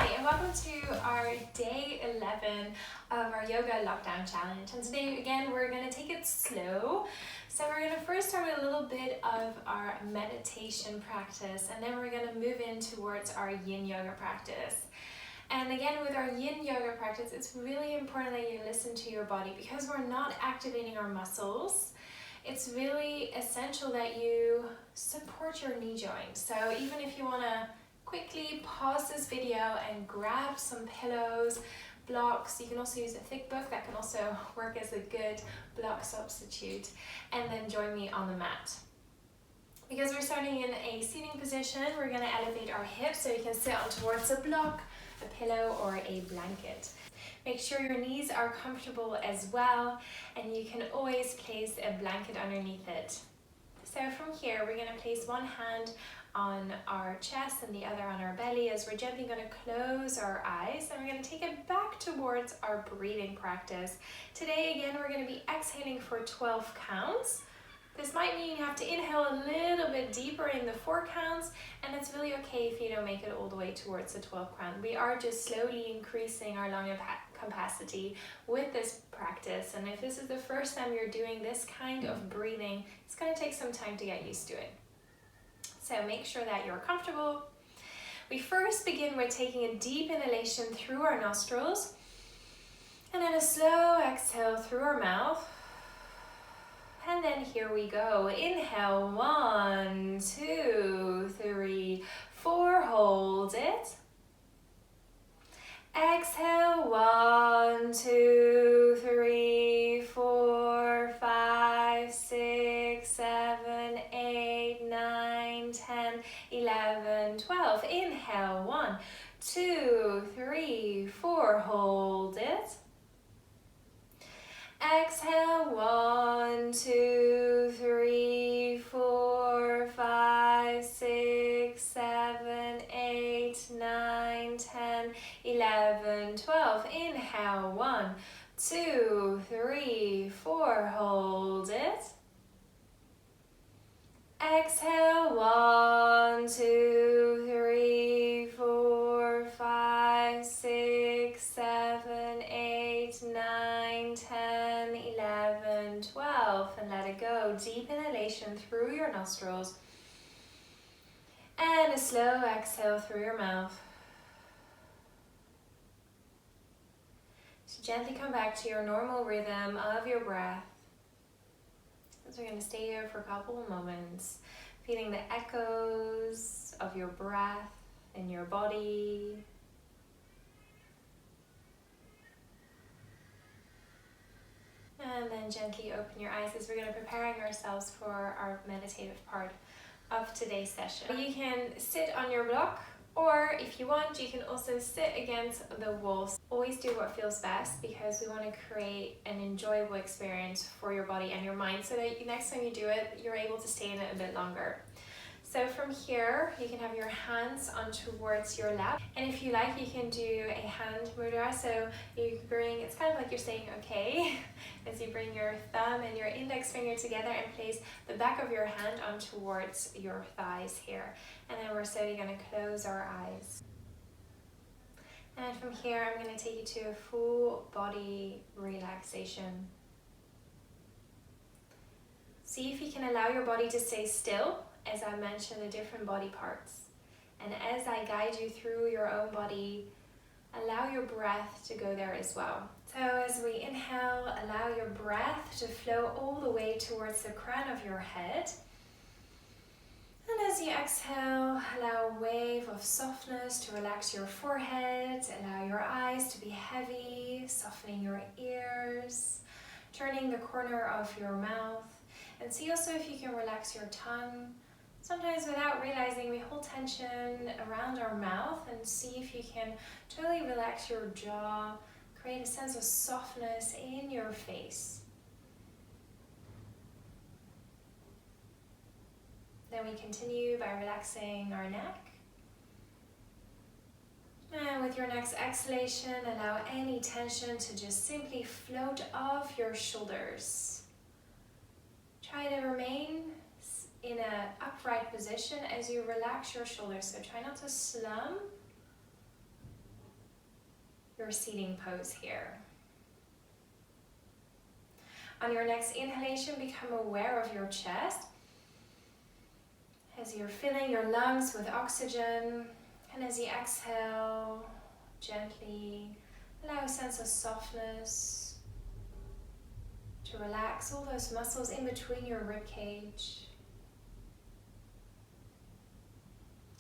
Hi, and welcome to our day 11 of our yoga lockdown challenge. And today, again, we're going to take it slow. So we're going to first start with a little bit of our meditation practice, and then we're going to move in towards our Yin Yoga practice. And again, with our Yin Yoga practice, it's really important that you listen to your body because we're not activating our muscles. It's really essential that you support your knee joint. So even if you want to quickly pause this video and grab some pillows, blocks. You can also use a thick book, that can also work as a good block substitute, and then join me on the mat. Because we're starting in a seating position, we're going to elevate our hips so you can sit on towards a block, a pillow, or a blanket. Make sure your knees are comfortable as well, and you can always place a blanket underneath it. So from here, we're going to place one hand on our chest and the other on our belly as we're gently going to close our eyes, and we're going to take it back towards our breathing practice. Today, again, we're going to be exhaling for 12 counts. This might mean you have to inhale a little bit deeper in the 4 counts, and it's really okay if you don't make it all the way towards the 12th count. We are just slowly increasing our lung capacity with this practice, and if this is the first time you're doing this kind of breathing, it's going to take some time to get used to it. So make sure that you're comfortable. We first begin with taking a deep inhalation through our nostrils, and then a slow exhale through our mouth. And then here we go. Inhale, 1, 2, 3, 4, hold it. Exhale, 1, 2, 3, 4, 5, 6, 7, 8, 9, 10, 11, 12. Inhale, 1, 2, 3, 4, hold it. Exhale, 1, 2, 3, 4, 5, 6, 7, 8, 9, 10, 11, 12. Inhale, 1, 2, 3, 4, hold it. Exhale, 1, 2, 3, 4, 5, 6, 7, 8, 9, 10, 11, 12, and let it go. Deep inhalation through your nostrils, and a slow exhale through your mouth. So gently come back to your normal rhythm of your breath. So we're going to stay here for a couple of moments, feeling the echoes of your breath in your body. And then gently open your eyes as we're going to be preparing ourselves for our meditative part of today's session. You can sit on your block, or if you want, you can also sit against the wall. Always do what feels best, because we want to create an enjoyable experience for your body and your mind so that next time you do it, you're able to stay in it a bit longer. So from here, you can have your hands on towards your lap. And if you like, you can do a hand mudra. So you bring, it's kind of like you're saying okay, as you bring your thumb and your index finger together and place the back of your hand on towards your thighs here. And then we're slowly going to close our eyes. And from here, I'm going to take you to a full body relaxation. See if you can allow your body to stay still as I mention the different body parts. And as I guide you through your own body, allow your breath to go there as well. So as we inhale, allow your breath to flow all the way towards the crown of your head. And as you exhale, allow a wave of softness to relax your forehead, allow your eyes to be heavy, softening your ears, turning the corner of your mouth, and see also if you can relax your tongue. Sometimes without realizing, we hold tension around our mouth, and see if you can totally relax your jaw, create a sense of softness in your face. Then we continue by relaxing our neck. And with your next exhalation, allow any tension to just simply float off your shoulders. Try to remain in an upright position as you relax your shoulders. So try not to slump. your seating pose here. On your next inhalation, become aware of your chest as you're filling your lungs with oxygen, and as you exhale, gently allow a sense of softness to relax all those muscles in between your rib cage.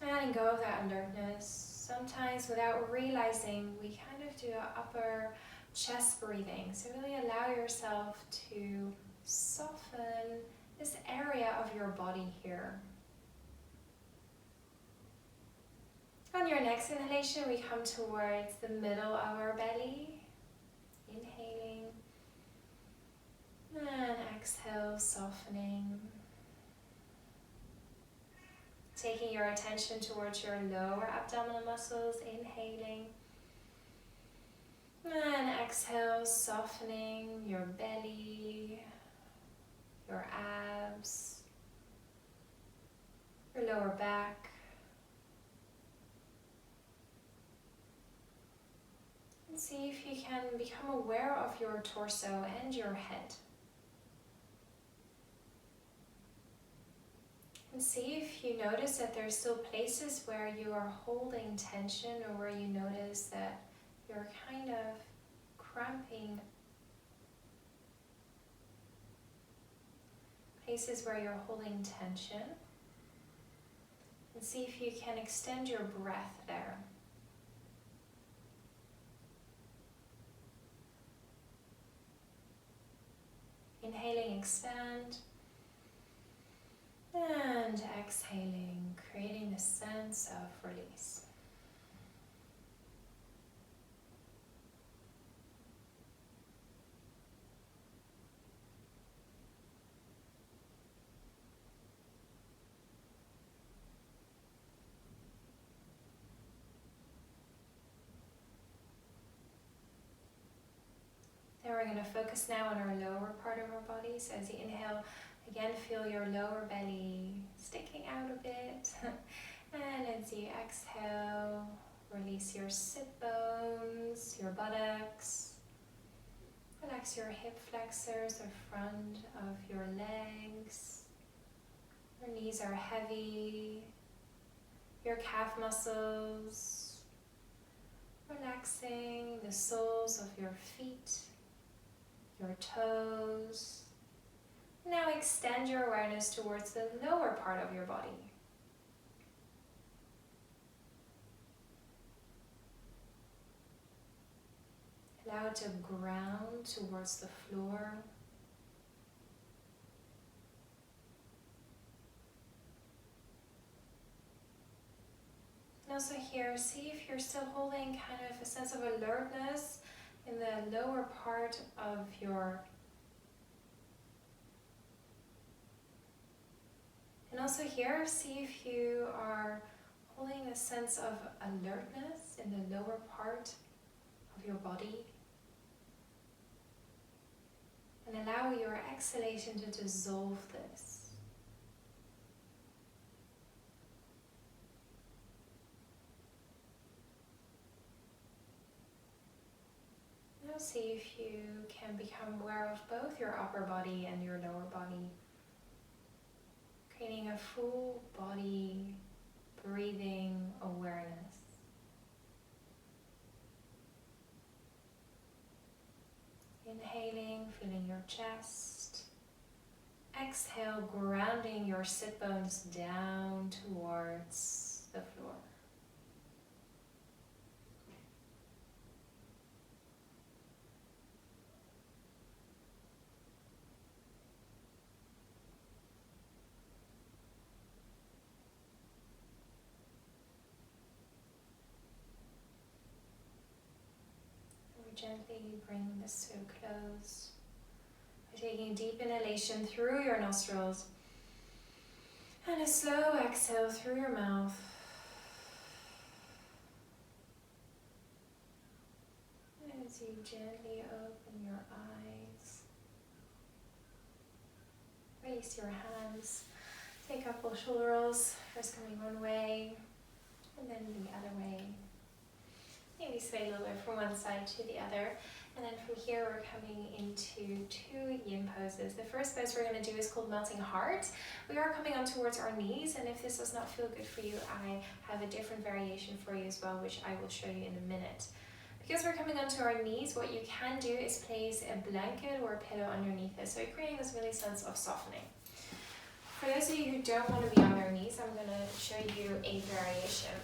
And letting go of that alertness. Sometimes without realizing, we kind of do an upper chest breathing. So really allow yourself to soften this area of your body here. On your next inhalation, we come towards the middle of our belly. Inhaling. And exhale, softening. Taking your attention towards your lower abdominal muscles. Inhaling. And exhale, softening your belly, your abs, your lower back. And see if you can become aware of your torso and your head. And see if you notice that there's still places where you are holding tension, or where you notice that you're kind of cramping. Places where you're holding tension. And see if you can extend your breath there. Inhaling, expand. And exhaling, creating a sense of release. Then we're going to focus now on our lower part of our body. So as you inhale, again feel your lower belly sticking out a bit. And as you exhale, release your sit bones, your buttocks. Relax your hip flexors, the front of your legs. Your knees are heavy. Your calf muscles. Relaxing the soles of your feet, your toes. Now extend your awareness towards the lower part of your body. Allow it to ground towards the floor. And also here, see if you're still holding kind of a sense of alertness in the lower part of your. And also here, see if you are holding a sense of alertness in the lower part of your body. And allow your exhalation to dissolve this. Now see if you can become aware of both your upper body and your lower body. Creating a full body breathing awareness. Inhaling, feeling your chest. Exhale, grounding your sit bones down towards the floor. Gently bring this to a close by taking a deep inhalation through your nostrils and a slow exhale through your mouth. As you gently open your eyes, release your hands, take up both shoulder rolls, first coming one way and then the other way. Maybe sway a little bit from one side to the other. And then from here, we're coming into 2 yin poses. The first pose we're going to do is called melting heart. We are coming on towards our knees, and if this does not feel good for you, I have a different variation for you as well, which I will show you in a minute. Because we're coming onto our knees, what you can do is place a blanket or a pillow underneath it, so you're creating this really sense of softening. For those of you who don't want to be on their knees, I'm going to show you a variation.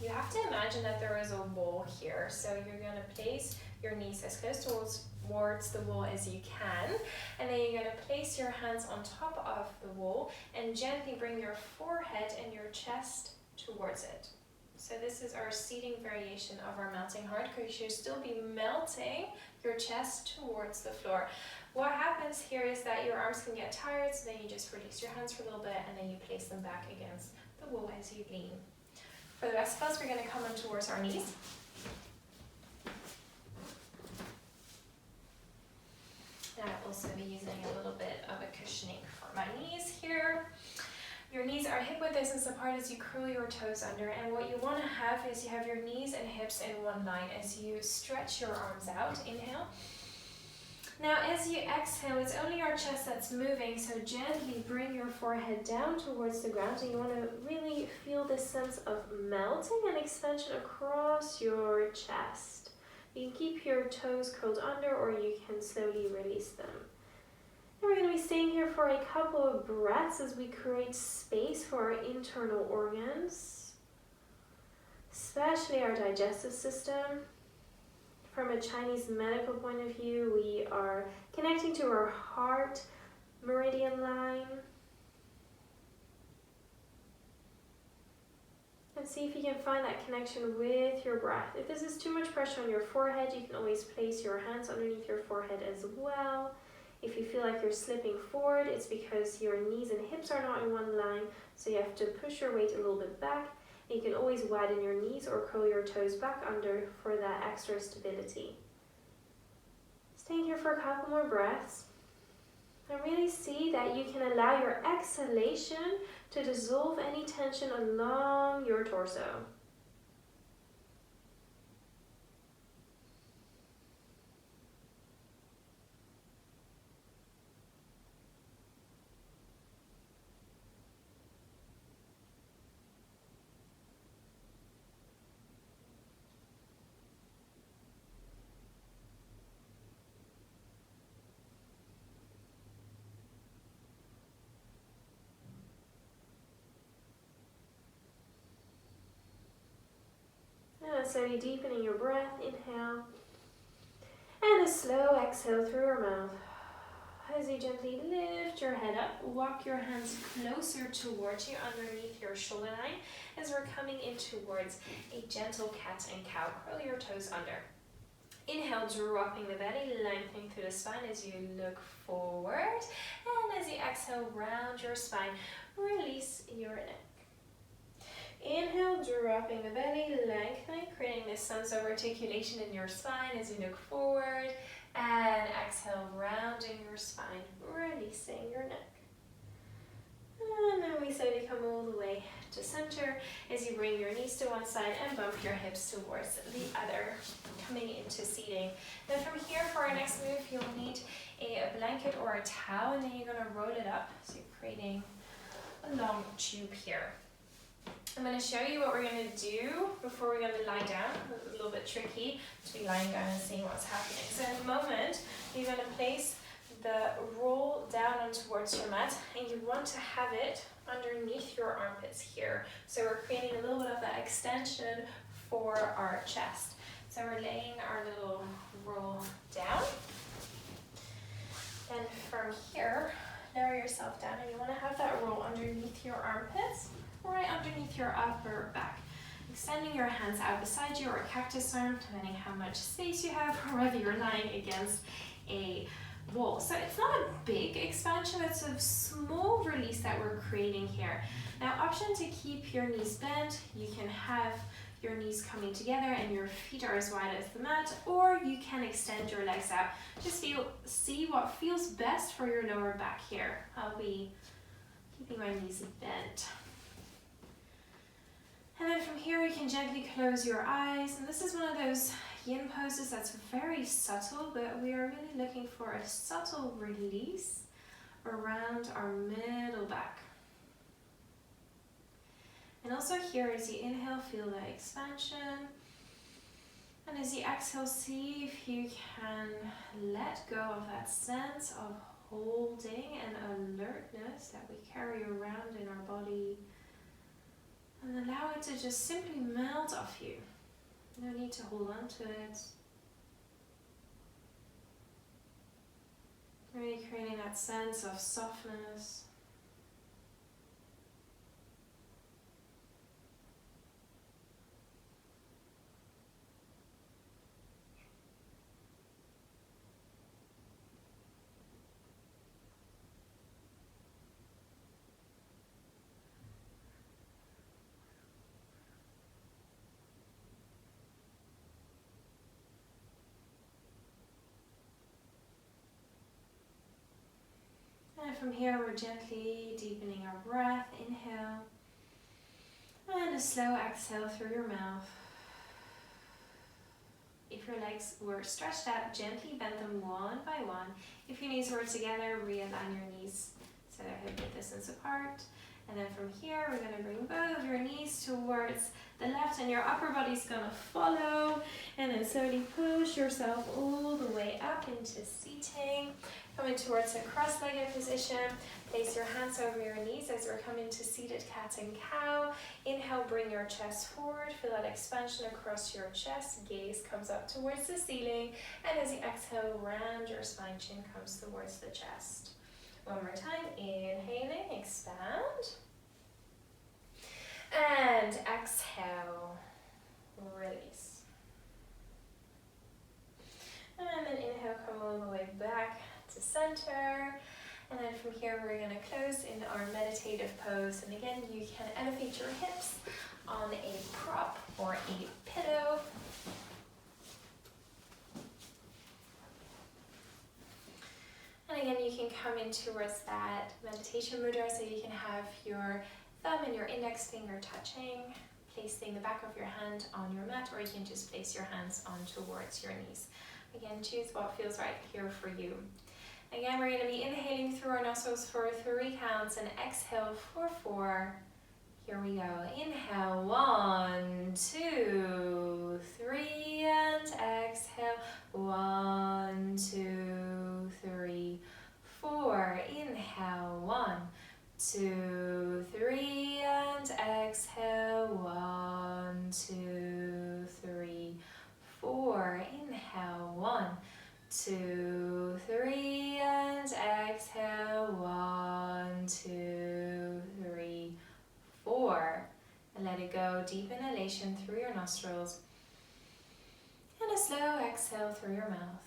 You have to imagine that there is a wall here, so you're going to place your knees as close towards the wall as you can, and then you're going to place your hands on top of the wall and gently bring your forehead and your chest towards it. So this is our seating variation of our melting heart, because you should still be melting your chest towards the floor. What happens here is that your arms can get tired, so then you just release your hands for a little bit and then you place them back against the wall as you lean. For the rest of us, we're going to come on towards our knees. And I'll also be using a little bit of a cushioning for my knees here. Your knees are hip width distance apart as you curl your toes under, and what you want to have is you have your knees and hips in one line as you stretch your arms out. Inhale. Now as you exhale, it's only your chest that's moving, so gently bring your forehead down towards the ground, and you want to really feel this sense of melting and expansion across your chest. You can keep your toes curled under, or you can slowly release them. And we're going to be staying here for a couple of breaths as we create space for our internal organs, especially our digestive system. From a Chinese medical point of view, we are connecting to our heart meridian line. And see if you can find that connection with your breath. If this is too much pressure on your forehead, you can always place your hands underneath your forehead as well. If you feel like you're slipping forward, it's because your knees and hips are not in one line, so you have to push your weight a little bit back. And you can always widen your knees or curl your toes back under for that extra stability. Staying here for a couple more breaths. And really see that you can allow your exhalation to dissolve any tension along your torso. And slowly deepening your breath, inhale, and a slow exhale through your mouth. As you gently lift your head up, walk your hands closer towards you underneath your shoulder line as we're coming in towards a gentle cat and cow. Curl your toes under. Inhale, dropping the belly, lengthening through the spine as you look forward. And as you exhale, round your spine, release your neck. Inhale, dropping the belly, lengthening, creating this sense of articulation in your spine as you look forward. And exhale, rounding your spine, releasing your neck. And then we slowly come all the way to center as you bring your knees to one side and bump your hips towards the other, coming into seating. Then from here, for our next move, you'll need a blanket or a towel, and then you're going to roll it up. So you're creating a long tube here. I'm going to show you what we're going to do before we're going to lie down. It's a little bit tricky to be lying down and seeing what's happening. So in a moment, you're going to place the roll down on towards your mat, and you want to have it underneath your armpits here. So we're creating a little bit of that extension for our chest. So we're laying our little roll down. And from here, lower yourself down, and you want to have that roll underneath your armpits, right underneath your upper back. Extending your hands out beside you, or a cactus arm, depending how much space you have, or whether you're lying against a wall. So it's not a big expansion, it's a small release that we're creating here. Now, option to keep your knees bent, you can have your knees coming together and your feet are as wide as the mat, or you can extend your legs out. Just see what feels best for your lower back here. I'll be keeping my knees bent. And then from here you can gently close your eyes, and this is one of those yin poses that's very subtle, but we are really looking for a subtle release around our middle back. And also here, as you inhale, feel that expansion. And as you exhale, see if you can let go of that sense of holding and alertness that we carry around in our body. And allow it to just simply melt off you. No need to hold on to it. Really creating that sense of softness. And from here, we're gently deepening our breath. Inhale. And a slow exhale through your mouth. If your legs were stretched out, gently bend them one by one. If your knees were together, realign your knees so they're hip width distance apart. And then from here, we're going to bring both of your knees towards the left, and your upper body's going to follow. And then slowly push yourself all the way up into seating. Coming towards a cross-legged position. Place your hands over your knees as we're coming to seated cat and cow. Inhale, bring your chest forward. Feel that expansion across your chest. Gaze comes up towards the ceiling. And as you exhale, round your spine, chin comes towards the chest. One more time. Inhaling, expand. And exhale, release. And then inhale, come all the way back to center. And then from here, we're going to close in our meditative pose. And again, you can elevate your hips on a prop or a pillow. And again, you can come in towards that meditation mudra, so you can have your thumb and your index finger touching, placing the back of your hand on your mat, or you can just place your hands on towards your knees. Again, choose what feels right here for you. Again, we're going to be inhaling through our nostrils for 3 counts and exhale for 4. Here we go. Inhale, 1, 2, 3, and exhale, 1, 2, 3, 4. Inhale, 1, 2, 3, and exhale, 1, 2, 3, 4. Inhale, 1, 2, 3, and exhale, 1, 2, 3, 4. And let it go. Deep inhalation through your nostrils and a slow exhale through your mouth.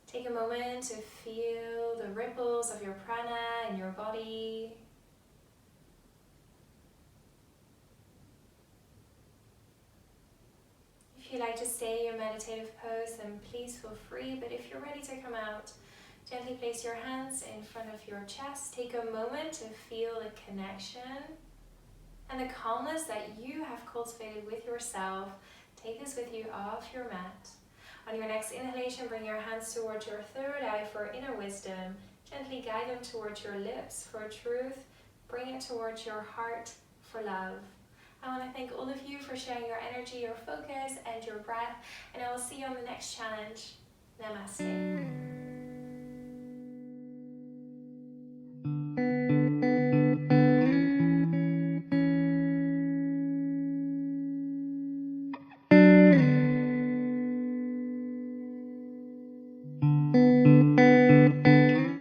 Take a moment to feel the ripples of your prana in your body. If you like to stay in your meditative pose, then please feel free. But if you're ready to come out, gently place your hands in front of your chest. Take a moment to feel the connection and the calmness that you have cultivated with yourself. Take this with you off your mat. On your next inhalation, bring your hands towards your third eye for inner wisdom. Gently guide them towards your lips for truth. Bring it towards your heart for love. I want to thank all of you for sharing your energy, your focus, and your breath. And I will see you on the next challenge. Namaste.